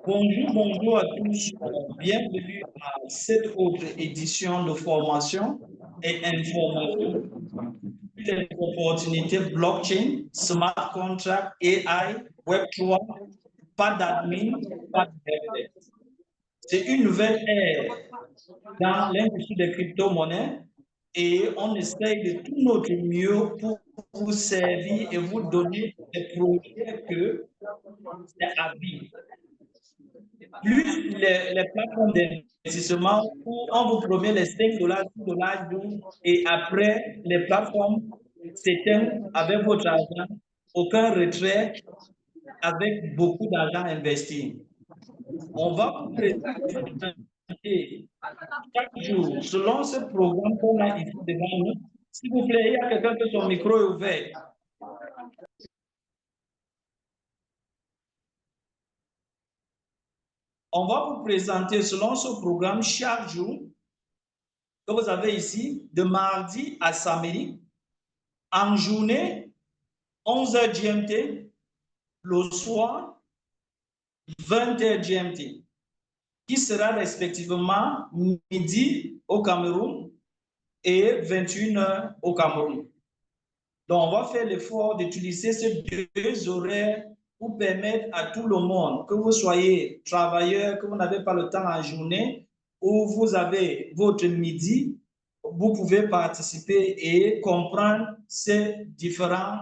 Bonjour à tous. Bienvenue à cette autre édition de formation et information sur les opportunités blockchain, smart contract, AI, Web3, pas d'admin, pas de helpdesk. C'est une nouvelle ère dans l'industrie des crypto-monnaies et on essaye de tout notre mieux pour vous servir et vous donner des projets que c'est à vie. Plus les plateformes d'investissement où on vous promet les 5 dollars, 10 dollars et après les plateformes s'éteignent avec votre argent, aucun retrait avec beaucoup d'argent investi. On va vous présenter chaque jour, selon ce programme qu'on a ici devant nous. S'il vous plaît, il y a quelqu'un que son micro est ouvert. On va vous présenter selon ce programme chaque jour que vous avez ici, de mardi à samedi, en journée, 11h GMT, le soir, 20h GMT, qui sera respectivement midi au Cameroun et 21h au Cameroun. Donc, on va faire l'effort d'utiliser ces deux horaires pour permettre à tout le monde, que vous soyez travailleur, que vous n'avez pas le temps en journée, ou vous avez votre midi, vous pouvez participer et comprendre ces différents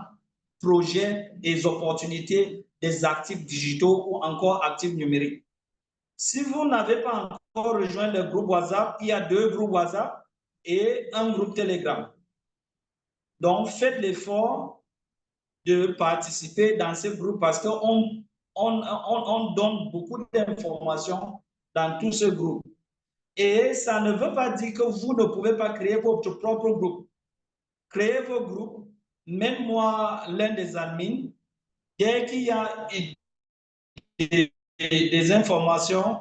projets et opportunités des actifs digitaux ou encore actifs numériques. Si vous n'avez pas encore rejoint le groupe WhatsApp, il y a 2 groupes WhatsApp et un groupe Telegram. Donc, faites l'effort de participer dans ce groupe parce qu'on donne beaucoup d'informations dans tout ce groupe. Et ça ne veut pas dire que vous ne pouvez pas créer votre propre groupe. Créez vos groupes, même moi, l'un des admins, dès qu'il y a des informations,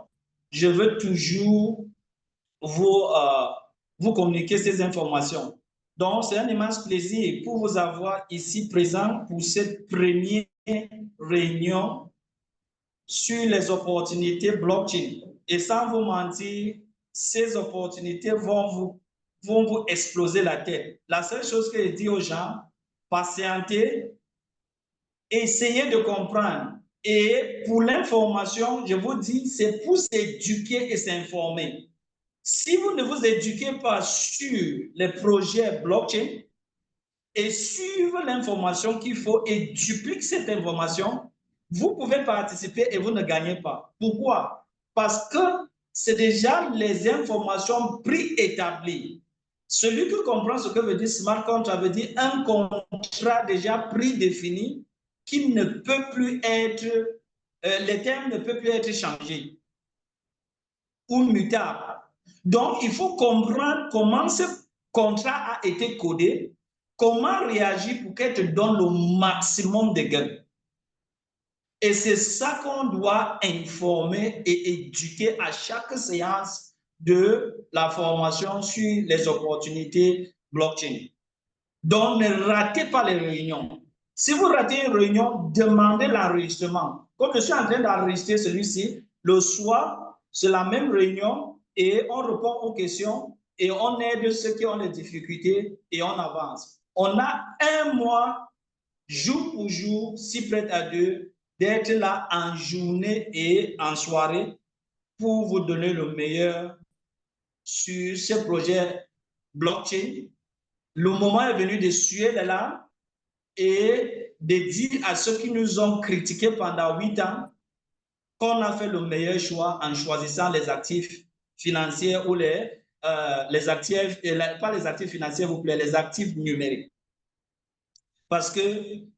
je veux toujours vous communiquer ces informations. Donc, c'est un immense plaisir pour vous avoir ici présent pour cette première réunion sur les opportunités blockchain. Et sans vous mentir, ces opportunités vont vous exploser la tête. La seule chose que je dis aux gens, patientez, essayez de comprendre. Et pour l'information, je vous dis, c'est pour s'éduquer et s'informer. Si vous ne vous éduquez pas sur les projets blockchain et suivre l'information qu'il faut et dupliquer cette information, vous pouvez participer et vous ne gagnez pas. Pourquoi? Parce que c'est déjà les informations préétablies. Celui qui comprend ce que veut dire smart contract veut dire un contrat déjà prédéfini qui ne peut plus être, les termes ne peuvent plus être changés ou mutables. Donc, il faut comprendre comment ce contrat a été codé, comment réagir pour qu'elle te donne le maximum de gains. Et c'est ça qu'on doit informer et éduquer à chaque séance de la formation sur les opportunités blockchain. Donc, ne ratez pas les réunions. Si vous ratez une réunion, demandez l'enregistrement. Comme je suis en train d'enregistrer celui-ci, le soir, c'est la même réunion et on répond aux questions et on aide ceux qui ont des difficultés et on avance. On a un mois, jour pour jour, si près à deux, d'être là en journée et en soirée pour vous donner le meilleur sur ce projet blockchain. Le moment est venu de suer les larmes et de dire à ceux qui nous ont critiqués pendant 8 ans qu'on a fait le meilleur choix en choisissant les actifs financiers ou les actifs, pas les actifs financiers, vous plaît, les actifs numériques. Parce que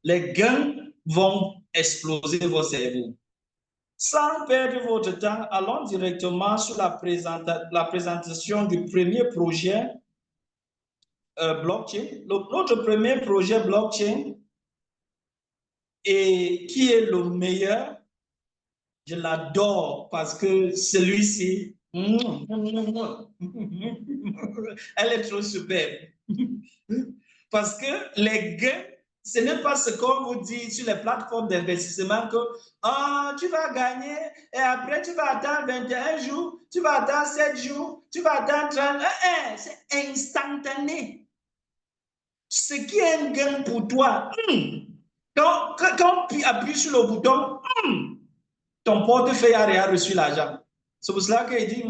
les gains vont exploser vos cerveaux. Sans perdre votre temps, allons directement sur la présentation du premier projet blockchain. Notre premier projet blockchain, et qui est le meilleur, je l'adore parce que celui-ci, elle est trop superbe. Parce que les gains Ce n'est pas ce qu'on vous dit sur les plateformes d'investissement que tu vas gagner et après tu vas attendre 21 jours, tu vas attendre 7 jours, tu vas attendre 30. C'est instantané. Ce qui est un gain pour toi, quand tu appuies sur le bouton, ton portefeuille a reçu l'argent. C'est pour cela qu'il dit,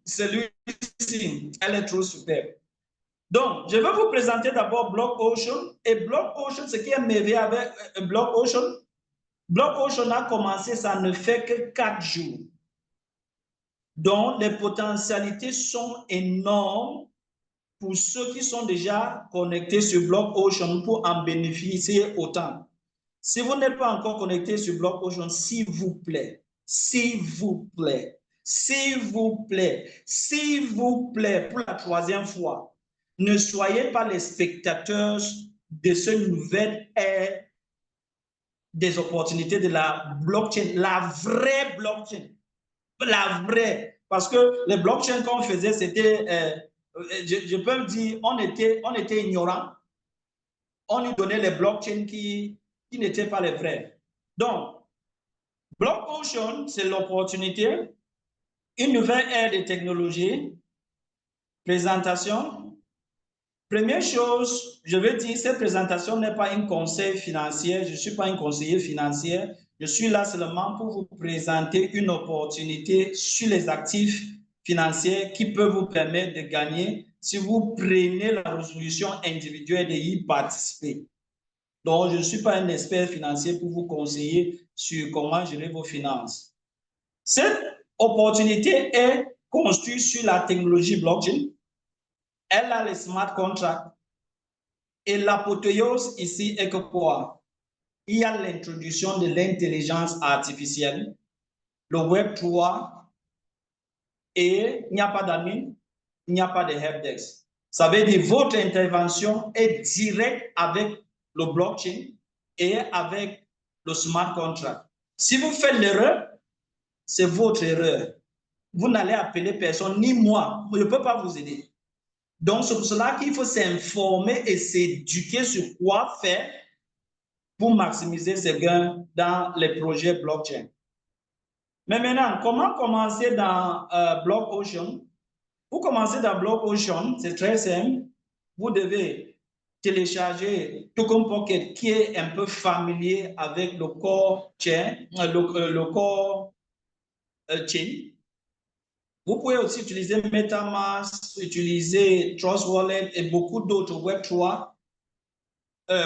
celui-ci, elle est trop super. Donc, je vais vous présenter d'abord BlockOcean. Et BlockOcean, ce qui est merveilleux avec BlockOcean, BlockOcean a commencé, ça ne fait que 4 jours. Donc, les potentialités sont énormes pour ceux qui sont déjà connectés sur BlockOcean pour en bénéficier autant. Si vous n'êtes pas encore connecté sur BlockOcean, s'il vous plaît, s'il vous plaît, s'il vous plaît, s'il vous plaît, pour la 3e fois, ne soyez pas les spectateurs de ce nouvel ère des opportunités de la blockchain, la vraie blockchain, la vraie. Parce que les blockchains qu'on faisait, c'était, je peux me dire, on était ignorants. On nous donnait les blockchains qui n'étaient pas les vrais. Donc, BlockOcean, c'est l'opportunité, une nouvelle ère de technologie, présentation. Première chose, je veux dire, cette présentation n'est pas un conseil financier, je ne suis pas un conseiller financier, je suis là seulement pour vous présenter une opportunité sur les actifs financiers qui peuvent vous permettre de gagner si vous prenez la résolution individuelle d'y participer. Donc, je ne suis pas un expert financier pour vous conseiller sur comment gérer vos finances. Cette opportunité est construite sur la technologie blockchain. Elle a les smart contracts. Et l'apothéose ici est que quoi? Il y a l'introduction de l'intelligence artificielle, le Web 3, et il n'y a pas d'admin, il n'y a pas de helpdesk. Ça veut dire que votre intervention est directe avec le blockchain et avec le smart contract. Si vous faites l'erreur, c'est votre erreur. Vous n'allez appeler personne, ni moi. Je ne peux pas vous aider. Donc, c'est pour cela qu'il faut s'informer et s'éduquer sur quoi faire pour maximiser ses gains dans les projets blockchain. Mais maintenant, comment commencer dans BlockOcean? Pour commencer dans BlockOcean, c'est très simple. Vous devez télécharger Token Pocket qui est un peu familier avec le core chain, le core chain. Vous pouvez aussi utiliser MetaMask, utiliser Trust Wallet et beaucoup d'autres Web3,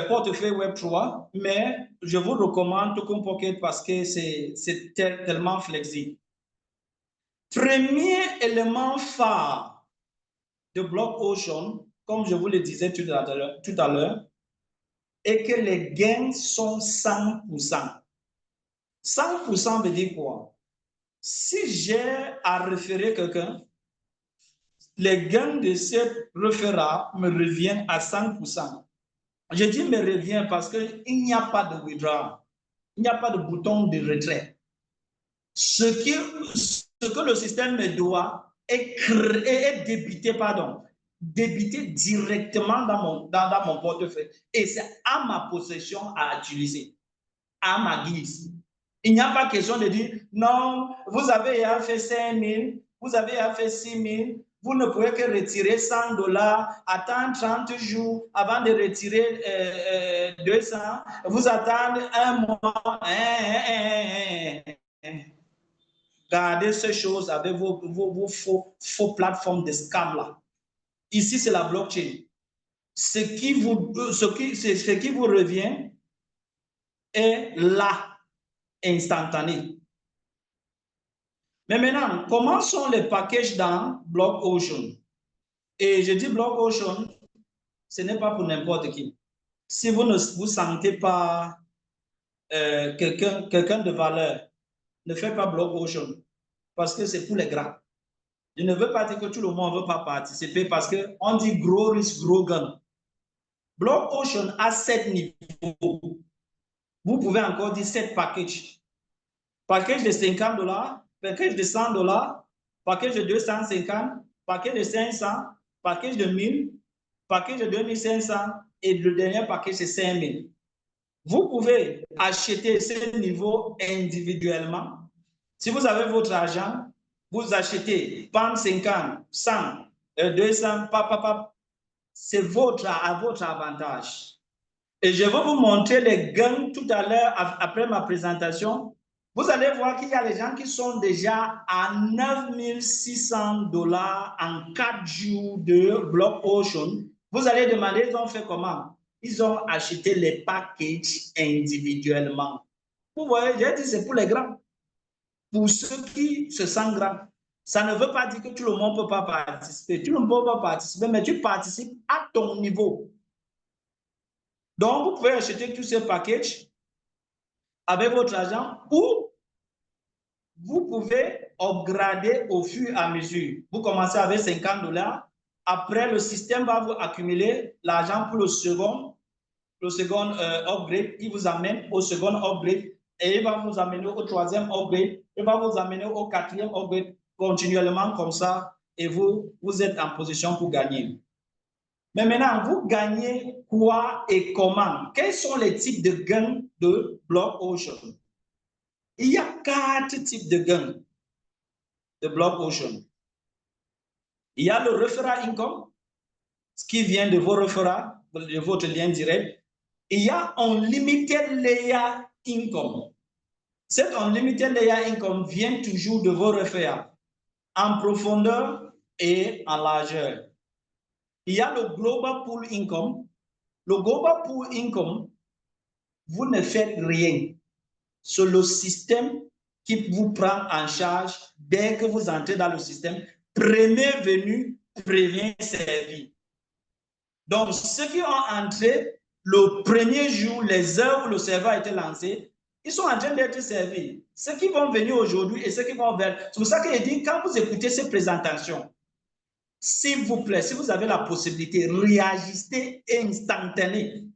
portefeuille Web3, mais je vous recommande Token Pocket parce que c'est tellement flexible. Premier élément phare de BlockOcean, comme je vous le disais tout à l'heure, est que les gains sont 100%. 100% veut dire quoi? Si j'ai à référer quelqu'un, les gains de ce référent me reviennent à 100%. Je dis me revient parce qu'il n'y a pas de withdrawal, il n'y a pas de bouton de retrait. Ce que le système me doit est débité directement dans mon portefeuille. Et c'est à ma possession à utiliser, à ma guise. Il n'y a pas question de dire, non, vous avez fait 5 000, vous avez fait 6 000, vous ne pouvez que retirer 100 $, attendre 30 jours avant de retirer 200, vous attendez un mois. Gardez ces choses avec vos faux plateformes de scam là. Ici, c'est la blockchain. Ce qui vous revient est là, instantané. Mais maintenant, comment sont les packages dans BlockOcean? Et je dis BlockOcean, ce n'est pas pour n'importe qui. Si vous ne vous sentez pas quelqu'un de valeur, ne faites pas BlockOcean parce que c'est pour les grands. Je ne veux pas dire que tout le monde ne veut pas participer parce qu'on dit gros risque, gros gain. BlockOcean a 7 niveaux. Vous pouvez encore dire 7 packages. Package de 50 $, package de 100 $, package de 250, package de 500, package de 1000, package de 2500 et le dernier package c'est 5000. Vous pouvez acheter ce niveau individuellement. Si vous avez votre argent, vous achetez, pendant 50, 100, 200, c'est à votre avantage. Et je vais vous montrer les gains tout à l'heure après ma présentation. Vous allez voir qu'il y a des gens qui sont déjà à 9 600 $ en 4 jours de Block Ocean. Vous allez demander, ils ont fait comment? Ils ont acheté les packages individuellement. Vous voyez, j'ai dit c'est pour les grands. Pour ceux qui se sentent grands. Ça ne veut pas dire que tout le monde ne peut pas participer. Tout le monde ne peut pas participer, mais tu participes à ton niveau. Donc, vous pouvez acheter tous ces packages avec votre argent ou vous pouvez upgrader au fur et à mesure. Vous commencez avec 50 $. Après, le système va vous accumuler l'argent pour le second upgrade. Il vous amène au second upgrade et il va vous amener au troisième upgrade. Il va vous amener au quatrième upgrade continuellement comme ça et vous êtes en position pour gagner. Mais maintenant, vous gagnez quoi et comment? Quels sont les types de gains de Block Ocean? Il y a 4 types de gains de Block Ocean. Il y a le referral income, ce qui vient de vos referrals, de votre lien direct. Il y a unlimited layer income. Cet unlimited layer income vient toujours de vos referrals en profondeur et en largeur. Il y a le global pool income. Le global pool income, vous ne faites rien. C'est le système qui vous prend en charge dès que vous entrez dans le système. Premier venu, premier servi. Donc, ceux qui ont entré le premier jour, les heures où le serveur a été lancé, ils sont en train d'être servis. Ceux qui vont venir aujourd'hui et ceux qui vont vers... C'est pour ça que je dis, quand vous écoutez ces présentations, s'il vous plaît, si vous avez la possibilité, réagissez instantanément.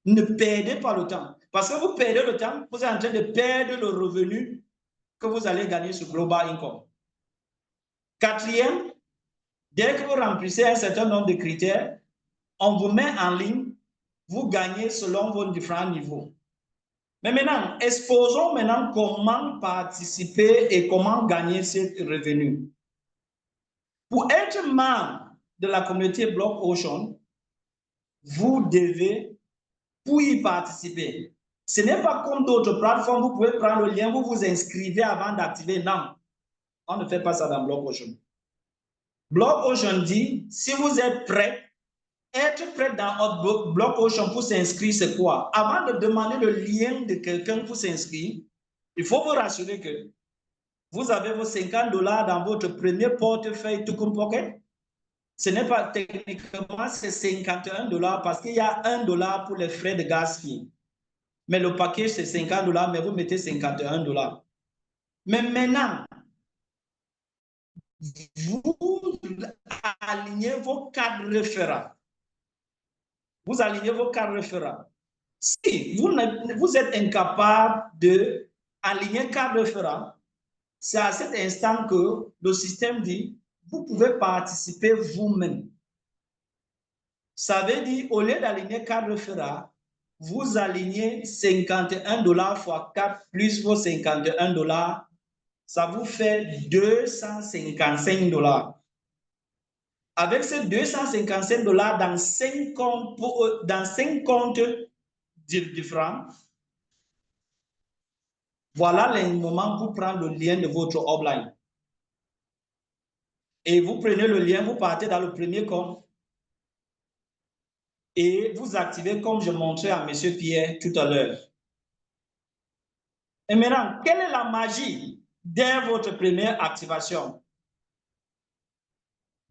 Ne perdez pas le temps. Parce que vous perdez le temps, vous êtes en train de perdre le revenu que vous allez gagner sur Global Income. Quatrième, dès que vous remplissez un certain nombre de critères, on vous met en ligne, vous gagnez selon vos différents niveaux. Mais maintenant, exposons maintenant comment participer et comment gagner ces revenus. Pour être membre de la communauté Block Ocean, vous devez, pour y participer, ce n'est pas comme d'autres plateformes, vous pouvez prendre le lien, vous vous inscrivez avant d'activer. Non, on ne fait pas ça dans Block Ocean. Block Ocean dit, si vous êtes prêt, être prêt dans Block Ocean pour s'inscrire, c'est quoi? Avant de demander le lien de quelqu'un pour s'inscrire, il faut vous rassurer que vous avez vos 50 $ dans votre premier portefeuille Toukoum Pocket. Ce n'est pas techniquement, c'est 51 $ parce qu'il y a 1 $ pour les frais de gaz fille. Mais le paquet, c'est 50 $, mais vous mettez 51 $. Mais maintenant, vous alignez vos 4 référents. Vous alignez vos 4 référents. Si vous êtes incapable d'aligner 4 référents, c'est à cet instant que le système dit, vous pouvez participer vous-même. Ça veut dire, au lieu d'aligner 4 référents, vous alignez 51 $ fois 4 plus vos 51 $, ça vous fait 255 $. Avec ces 255 $ dans 5 comptes différents, voilà les moments pour prendre le lien de votre upline. Et vous prenez le lien, vous partez dans le premier compte et vous activez comme je montrais à M. Pierre tout à l'heure. Et maintenant, quelle est la magie dès votre première activation?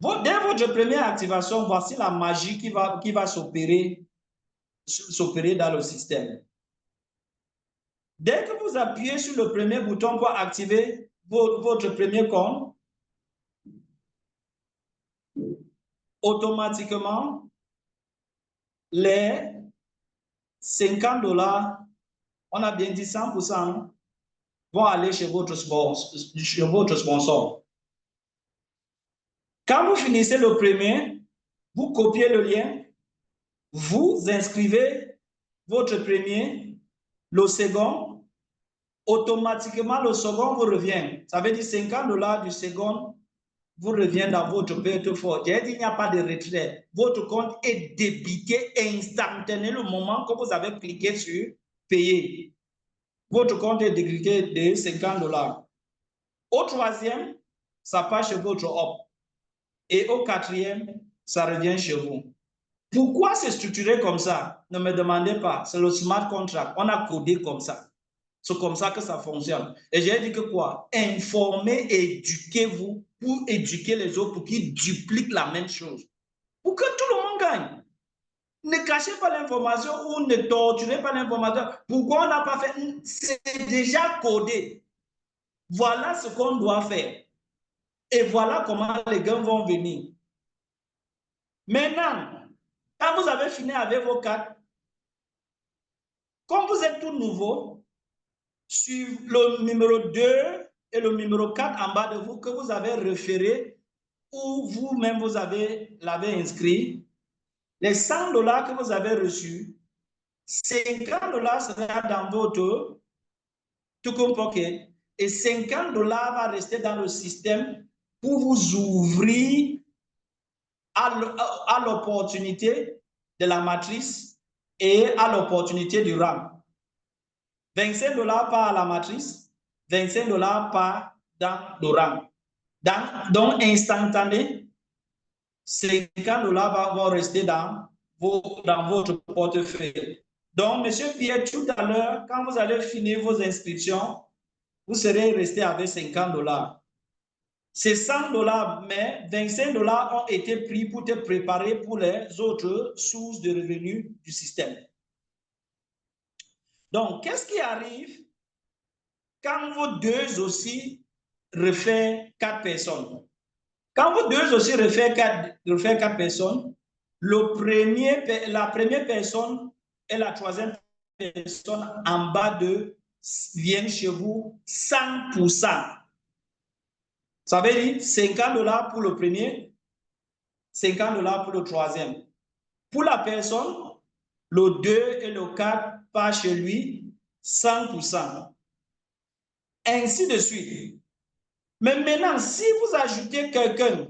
Dès votre première activation, voici la magie qui va s'opérer dans le système. Dès que vous appuyez sur le premier bouton pour activer votre premier compte, automatiquement, les 50 $, on a bien dit 100%, vont aller chez votre sponsor. Quand vous finissez le premier, vous copiez le lien, vous inscrivez votre premier le second, automatiquement, le second vous revient. Ça veut dire $50 du second vous revient dans votre portefeuille. J'ai dit, il n'y a pas de retrait. Votre compte est débité instantanément le moment que vous avez cliqué sur payer. Votre compte est débité de $50. Au troisième, ça passe chez votre hop. Et au quatrième, ça revient chez vous. Pourquoi c'est structuré comme ça? Ne me demandez pas. C'est le smart contract. On a codé comme ça. C'est comme ça que ça fonctionne. Et j'ai dit que quoi? Informez, éduquez-vous pour éduquer les autres pour qu'ils dupliquent la même chose. Pour que tout le monde gagne. Ne cachez pas l'information ou ne torturez pas l'information. Pourquoi on n'a pas fait? C'est déjà codé. Voilà ce qu'on doit faire. Et voilà comment les gains vont venir. Maintenant, quand vous avez fini avec vos cartes, comme vous êtes tout nouveau, sur le numéro 2 et le numéro 4 en bas de vous que vous avez référé ou vous-même vous l'avez inscrit, les $100 que vous avez reçus, $50 sera dans votre token pocket et $50 va rester dans le système pour vous ouvrir à l'opportunité de la matrice et à l'opportunité du RAM. $25 par la matrice, $25 par dans le RAM. Donc, instantané, $50 vont rester dans votre portefeuille. Donc, M. Pierre, tout à l'heure, quand vous allez finir vos inscriptions, vous serez resté avec $50. C'est $100, mais $25 ont été pris pour te préparer pour les autres sources de revenus du système. Donc, qu'est-ce qui arrive quand vous deux aussi refaites 4 personnes? Quand vous deux aussi refaites 4 personnes, la première personne et la troisième personne en bas de viennent chez vous 100%. Ça veut dire $50 pour le premier, $50 pour le troisième. Pour la personne, le 2 et le 4 partent chez lui 100%. Ainsi de suite. Mais maintenant, si vous ajoutez quelqu'un,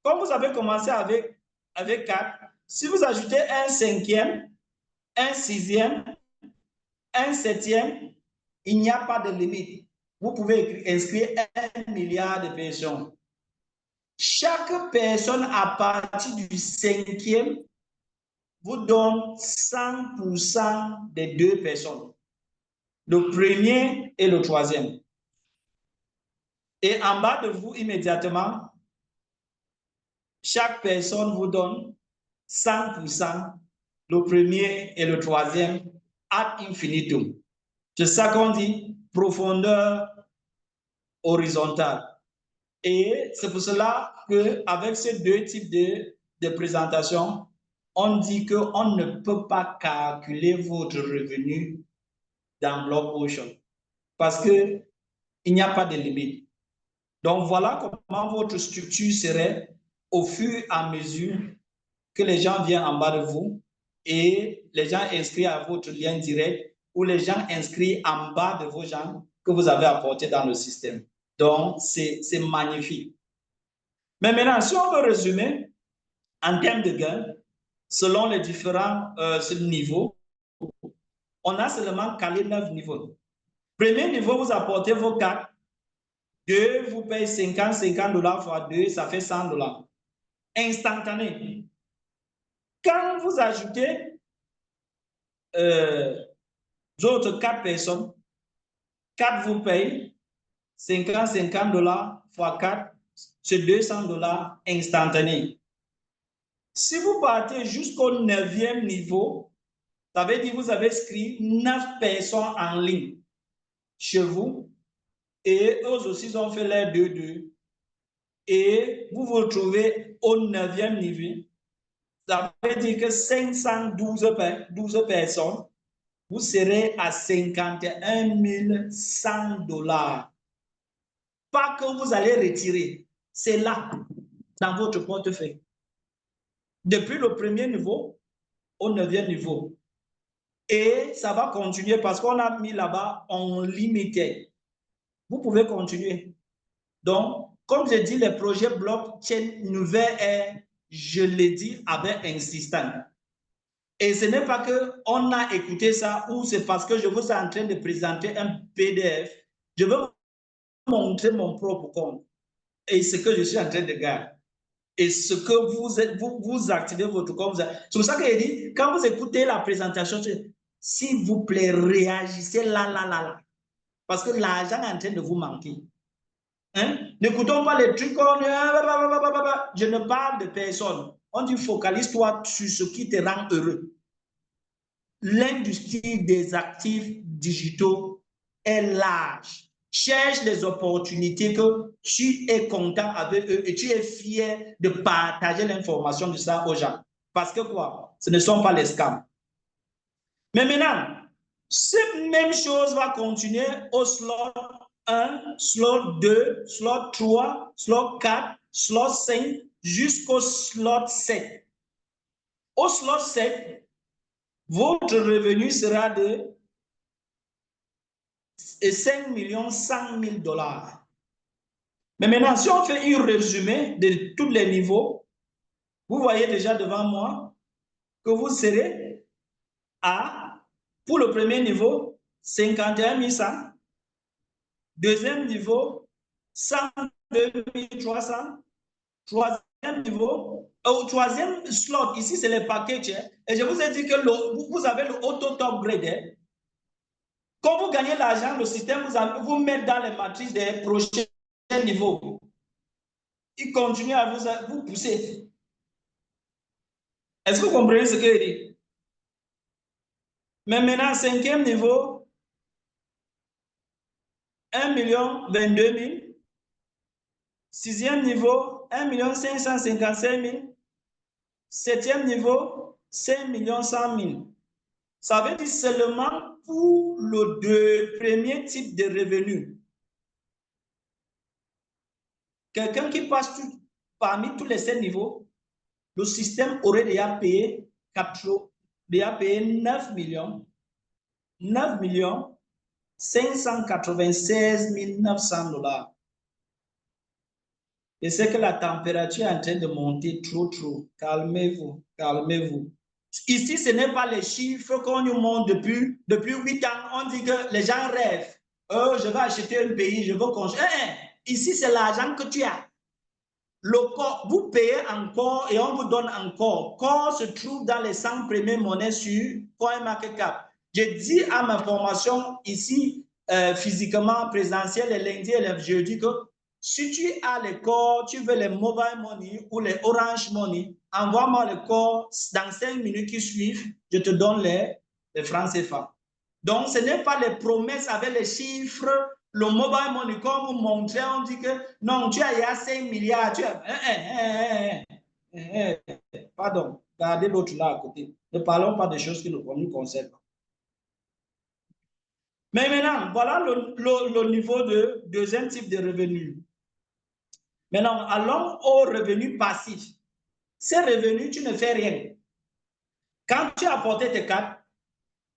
comme vous avez commencé avec 4, si vous ajoutez un cinquième, un sixième, un septième, il n'y a pas de limite. Vous pouvez inscrire 1 milliard de personnes. Chaque personne à partir du cinquième vous donne 100% des 2 personnes. Le premier et le troisième. Et en bas de vous, immédiatement, chaque personne vous donne 100%, le premier et le troisième, ad infinitum. C'est ça qu'on dit profondeur horizontale. Et c'est pour cela qu'avec ces deux types de présentations, on dit qu'on ne peut pas calculer votre revenu dans Block-Ocean parce qu'il n'y a pas de limite. Donc, voilà comment votre structure serait au fur et à mesure que les gens viennent en bas de vous et les gens inscrits à votre lien direct ou les gens inscrits en bas de vos gens que vous avez apportés dans le système. Donc, c'est magnifique. Mais maintenant, si on veut résumer, en termes de gains, selon les différents niveaux, on a seulement calé 9 niveaux. Premier niveau, vous apportez vos 4. 2, vous payez $50 fois 2, ça fait $100. Instantané. Quand vous ajoutez d'autres 4 personnes, 4 vous payent $50 fois 4, c'est $200 instantané. Si vous partez jusqu'au 9e niveau, ça veut dire que vous avez inscrit 9 personnes en ligne chez vous et eux aussi ont fait l'air 2-2. Et vous vous retrouvez au 9e niveau. Ça veut dire que 512 personnes, vous serez à $51 100. Pas que vous allez retirer, c'est là, dans votre portefeuille. Depuis le premier niveau au 9e niveau. Et ça va continuer parce qu'on a mis là-bas en limité. Vous pouvez continuer. Donc, comme je dis, le projet blockchain nouvelle est, je le dis avec insistance. Et ce n'est pas qu'on a écouté ça ou c'est parce que je vous suis en train de présenter un PDF. Je veux montrer mon propre compte et ce que je suis en train de gagner. Et ce que vous activez votre compte. C'est pour ça qu'il dit, quand vous écoutez la présentation, s'il vous plaît, réagissez là. Parce que l'argent est en train de vous manquer. Hein? N'écoutons pas les trucs comme je ne parle de personne. On dit focalise-toi sur ce qui te rend heureux. L'industrie des actifs digitaux est large. Cherche les opportunités que tu es content avec eux et tu es fier de partager l'information de ça aux gens. Parce que quoi? Ce ne sont pas les scams. Mais maintenant, cette même chose va continuer au slot 1, slot 2, slot 3, slot 4, slot 5, jusqu'au slot 7. Au slot 7, votre revenu sera de 5 100 000 $. Mais maintenant, si on fait un résumé de tous les niveaux, vous voyez déjà devant moi que vous serez à, pour le premier niveau, 51 100. Deuxième niveau, 102 300. Troisième niveau, troisième slot, ici c'est les packages. Et je vous ai dit que vous avez le auto-top grade. Quand vous gagnez l'argent, le système vous met dans les matrices des prochains niveaux. Il continue à vous pousser. Est-ce que vous comprenez ce que je dis? Mais maintenant, cinquième niveau, 1 022 000. Sixième niveau, 1 555 000. Septième niveau, 5 100 000. Ça veut dire seulement pour le premier type de revenu. Quelqu'un qui passe parmi tous les 7 niveaux, le système aurait déjà payé 9 millions 596 900 $. Et c'est que la température est en train de monter trop. Calmez-vous. Ici, ce n'est pas les chiffres qu'on nous montre depuis 8 ans. On dit que les gens rêvent. Oh, je vais acheter un pays, je veux construire. Ici, c'est l'argent que tu as. Le corps, vous payez encore et on vous donne encore. Corps se trouve dans les 100 premières monnaies sur CoinMarketCap. Je dis à ma formation ici, physiquement, présentielle, les lundis et les jeudis, que si tu as les corps, tu veux les mobile money ou les orange money, envoie-moi le corps dans 5 minutes qui suivent, je te donne les francs CFA. Donc, ce n'est pas les promesses avec les chiffres. Le mobile money, comme vous montrez, on dit que non, tu as 5 milliards. Tu as... Pardon, gardez l'autre là à côté. Ne parlons pas des choses qui nous concernent. Mais maintenant, voilà le niveau de deuxième type de revenu. Maintenant, allons au revenu passif. Ces revenus, tu ne fais rien. Quand tu as apporté tes cartes,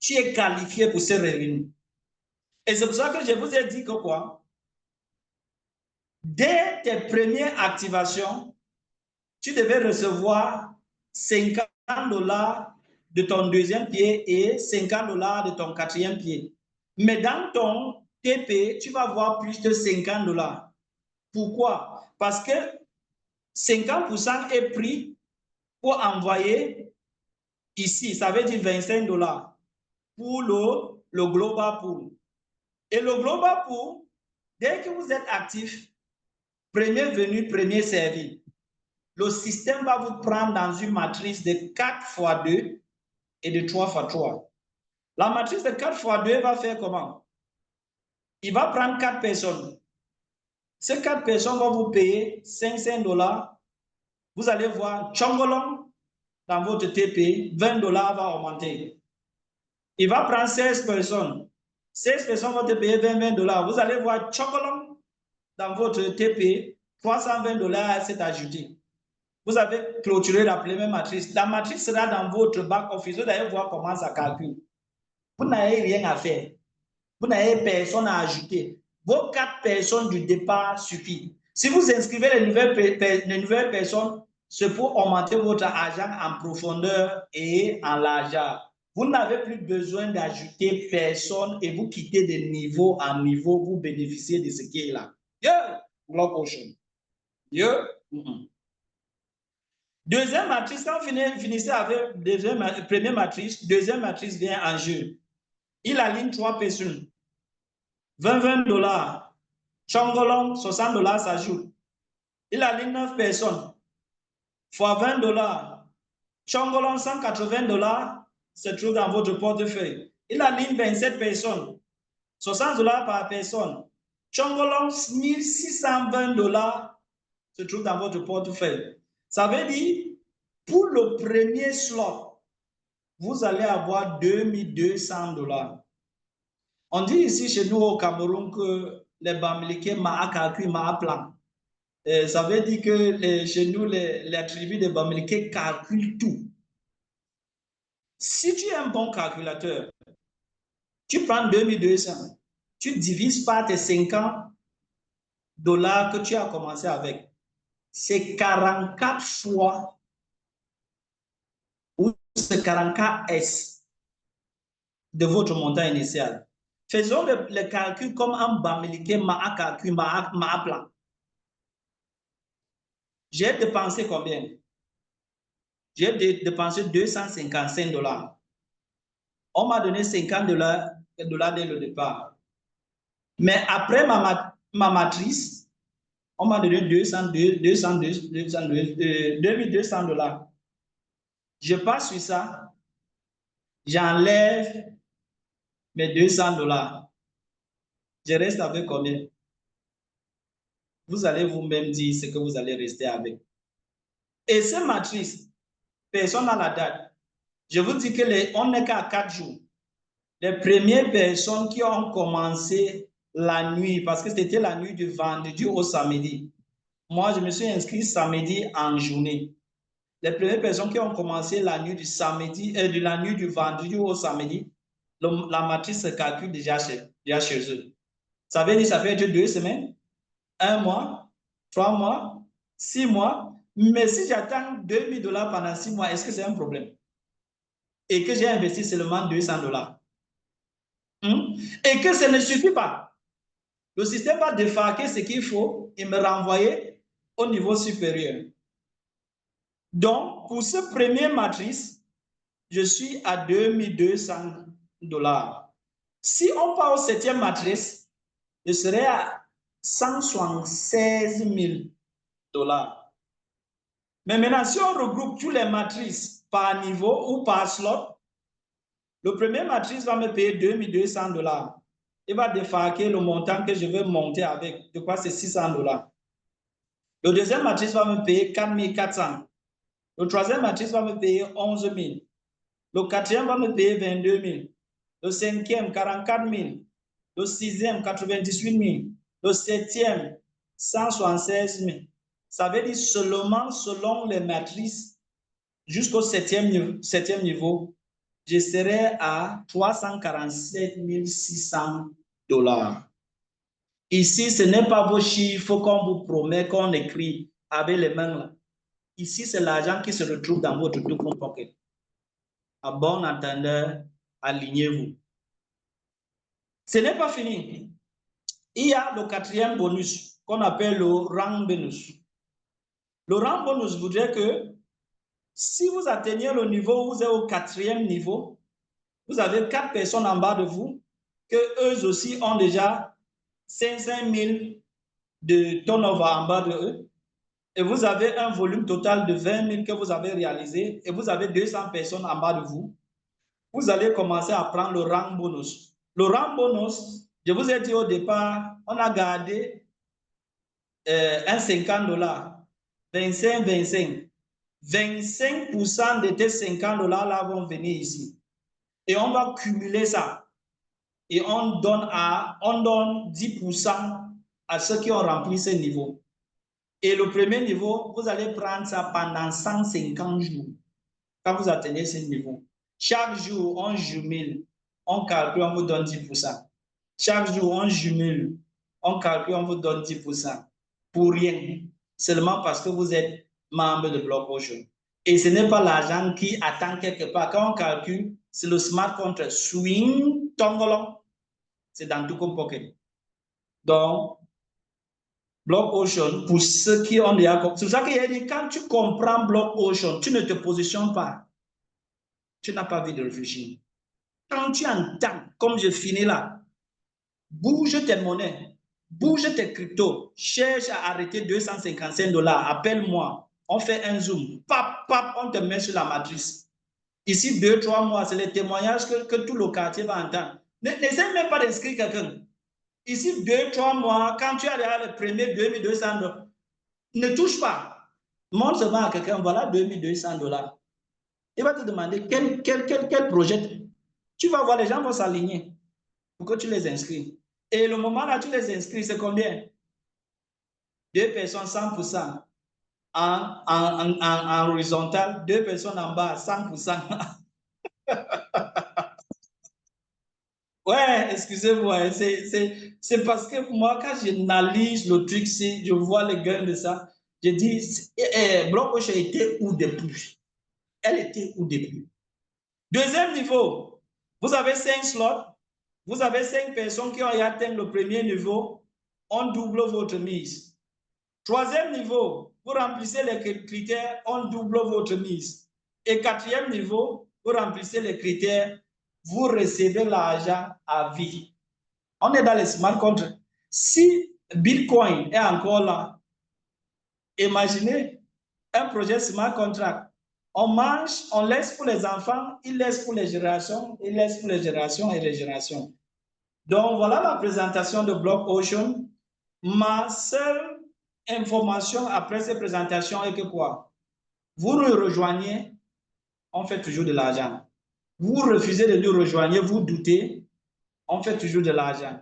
tu es qualifié pour ces revenus. Et c'est pour ça que je vous ai dit que quoi? Dès tes premières activations, tu devais recevoir 50 $ de ton deuxième pied et 50 $ de ton quatrième pied. Mais dans ton TP, tu vas avoir plus de 50 $. Pourquoi? Parce que 50% est pris pour envoyer ici, ça veut dire 25 $ pour le Global Pool. Et le Global Pool, dès que vous êtes actif, premier venu, premier servi. Le système va vous prendre dans une matrice de 4 x 2 et de 3 x 3. La matrice de 4 x 2 va faire comment? Il va prendre 4 personnes. Ces 4 personnes vont vous payer 500 $. Vous allez voir Chongolong dans votre TP, 20 $ va augmenter. Il va prendre 16 personnes. 16 personnes vont te payer 20 $. Vous allez voir Chongolong dans votre TP, 320 $ s'est ajouté. Vous avez clôturé la première matrice. La matrice sera dans votre back-office. Vous allez voir comment ça calcule. Vous n'avez rien à faire. Vous n'avez personne à ajouter. Vos 4 personnes du départ suffisent. Si vous inscrivez les nouvelles personnes, c'est pour augmenter votre argent en profondeur et en largeur. Vous n'avez plus besoin d'ajouter personne et vous quittez de niveau en niveau, vous bénéficiez de ce qui est là. Yeah. Gloire au Seigneur. Yeah. Deuxième matrice, quand vous finissez avec première matrice, deuxième matrice vient en jeu. Il aligne 3 personnes. 20 $. Chongolong, 60 $ s'ajoute. Il aligne 9 personnes. Fois 20 $. Chongolong, 180 $ se trouve dans votre portefeuille. Il aligne 27 personnes. 60 $ par personne. Chongolong, 1620 $ se trouve dans votre portefeuille. Ça veut dire, pour le premier slot, vous allez avoir 2200 $. On dit ici chez nous au Cameroun que les Bamileke m'a calculé, m'a plan. Ça veut dire que chez nous, les tribus de Bamileke calculent tout. Si tu es un bon calculateur, tu prends 2200, tu divises par tes 50 $ que tu as commencé avec. C'est 44 fois ou c'est 44 S de votre montant initial. Faisons le calcul comme un Bamileke m'a calculé, m'a plan. J'ai dépensé combien? J'ai dépensé 255 $. On m'a donné 50 $ dès le départ. Mais après ma matrice, on m'a donné 2200 $. Je passe sur ça, j'enlève mes 200 $. Je reste avec combien? Vous allez vous-même dire ce que vous allez rester avec. Et cette matrice, personne n'a la date. Je vous dis qu'on n'est qu'à 4 jours. Les premières personnes qui ont commencé la nuit, parce que c'était la nuit du vendredi au samedi. Moi, je me suis inscrit samedi en journée. Les premières personnes qui ont commencé la nuit du samedi, de la nuit du vendredi au samedi, la matrice se calcule déjà chez eux. Ça veut dire ça peut être 2 semaines, 1 mois, 3 mois, 6 mois. Mais si j'attends 2000 $ pendant 6 mois, est-ce que c'est un problème? Et que j'ai investi seulement 200 $. Et que ça ne suffit pas. Le système va défarquer ce qu'il faut et me renvoyer au niveau supérieur. Donc, pour ce premier matrice, je suis à 2200 $. Si on part au 7e matrice, je serai à 176 000 $. Mais maintenant, si on regroupe tous les matrices par niveau ou par slot, le premier matrice va me payer 2200 $. Il va défarquer le montant que je veux monter avec. De quoi c'est 600 $. Le deuxième matrice va me payer 4400. Le troisième matrice va me payer 11 000. Le quatrième va me payer 22 000. Le cinquième, 44 000. Le sixième, 98 000. Le septième, 176 000. Ça veut dire seulement selon les matrices, jusqu'au septième niveau, je serai à 347 600 $. Ici, ce n'est pas vos chiffres qu'on vous promet, qu'on écrit avec les mains là. Ici, c'est l'argent qui se retrouve dans votre token pocket. À bon entendeur, alignez-vous. Ce n'est pas fini. Il y a le 4e bonus qu'on appelle le rang bonus. Le rang bonus voudrait que si vous atteignez le niveau, vous êtes au 4e niveau, vous avez 4 personnes en bas de vous, que eux aussi ont déjà 500 000 de turnover en bas de eux. Et vous avez un volume total de 20 000 que vous avez réalisé et vous avez 200 personnes en bas de vous. Vous allez commencer à prendre le rang bonus. Le rang bonus, je vous ai dit au départ, on a gardé un 50 $, 25, 25. 25% de tes 50 $ là vont venir ici. Et on va cumuler ça. Et on donne 10% à ceux qui ont rempli ce niveau. Et le premier niveau, vous allez prendre ça pendant 150 jours. Quand vous atteignez ce niveau. Chaque jour, on jumelle. on calcule, on vous donne 10%. Chaque jour, on jumelle, on calcule, on vous donne 10%. Pour rien, seulement parce que vous êtes membre de Block Ocean. Et ce n'est pas l'argent qui attend quelque part. Quand on calcule, c'est le smart contract. Swing, tongolong. C'est dans tout comme pocket. Donc, Block Ocean, pour ceux qui ont déjà compris, c'est pour ça qu'il a dit, quand tu comprends Block Ocean, tu ne te positionnes pas. Tu n'as pas envie de réfléchir. Quand tu entends, comme je finis là, bouge tes monnaies, bouge tes cryptos, cherche à arrêter 255 $, appelle-moi, on fait un zoom, pap, pap, on te met sur la matrice. Ici, 2-3 mois, c'est les témoignages que tout le quartier va entendre. N'essaie même pas d'inscrire quelqu'un. Ici, 2-3 mois, quand tu as déjà le premier 2200 $, ne touche pas. Montre seulement à quelqu'un, voilà 2200 $. Il va te demander quel projet. Tu vas voir, les gens vont s'aligner pour que tu les inscris. Et le moment là, tu les inscris, c'est combien? 2 personnes, 100%. En horizontal, 2 personnes en bas, 100%. Ouais, excusez-moi, c'est parce que moi, quand j'analyse le truc, je vois les gains de ça, je dis, Block Ocean était où depuis? Elle était où depuis? Deuxième niveau, vous avez 5 slots, vous avez 5 personnes qui ont atteint le premier niveau, on double votre mise. Troisième niveau, vous remplissez les critères, on double votre mise. Et quatrième niveau, vous remplissez les critères, vous recevez l'argent à vie. On est dans les smart contracts. Si Bitcoin est encore là, imaginez un projet smart contract. On mange, on laisse pour les enfants, il laisse pour les générations, il laisse pour les générations et les générations. Donc, voilà la présentation de Block Ocean. Ma seule information après cette présentation est que quoi? Vous nous rejoignez, on fait toujours de l'argent. Vous refusez de nous rejoindre, vous doutez, on fait toujours de l'argent.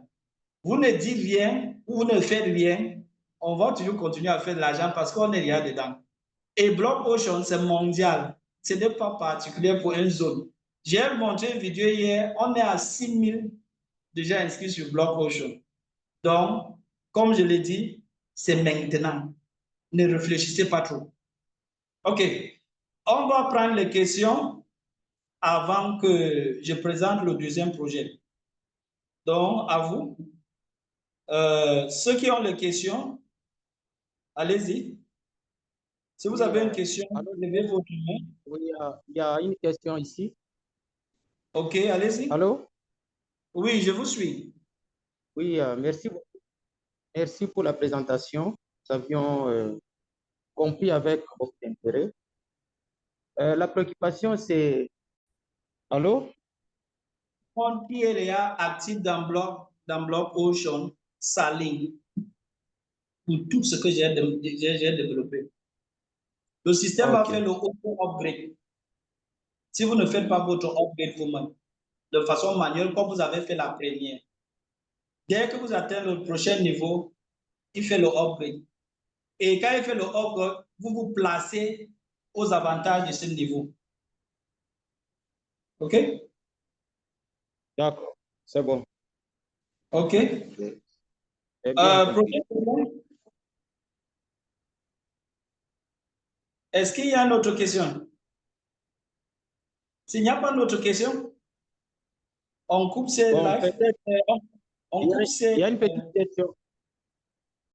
Vous ne dites rien, vous ne faites rien, on va toujours continuer à faire de l'argent parce qu'on est rien dedans. Et Block Ocean, c'est mondial. Ce n'est pas particulier pour une zone. J'ai montré une vidéo hier, on est à 6000 déjà inscrits sur Block Ocean. Donc, comme je l'ai dit, c'est maintenant. Ne réfléchissez pas trop. OK. On va prendre les questions avant que je présente le deuxième projet. Donc, à vous. Ceux qui ont les questions, allez-y. Si vous avez une question, levez votre main. Oui, il y a une question ici. OK, allez-y. Allô? Oui, je vous suis. Oui, merci beaucoup. Merci pour la présentation. Nous avions compris avec beaucoup d'intérêt. La préoccupation, c'est... Allô? On qui est déjà actif dans Block Ocean s'aligne pour tout ce que j'ai développé. Le système va faire le auto-upgrade. Si vous ne faites pas votre upgrade vous-même, de façon manuelle, comme vous avez fait la première, dès que vous atteignez le prochain niveau, il fait le upgrade. Et quand il fait le upgrade, vous vous placez aux avantages de ce niveau. OK? D'accord, c'est bon. OK? Est-ce qu'il y a une autre question? S'il n'y a pas d'autre question, on coupe ces lives. Il y a une petite question.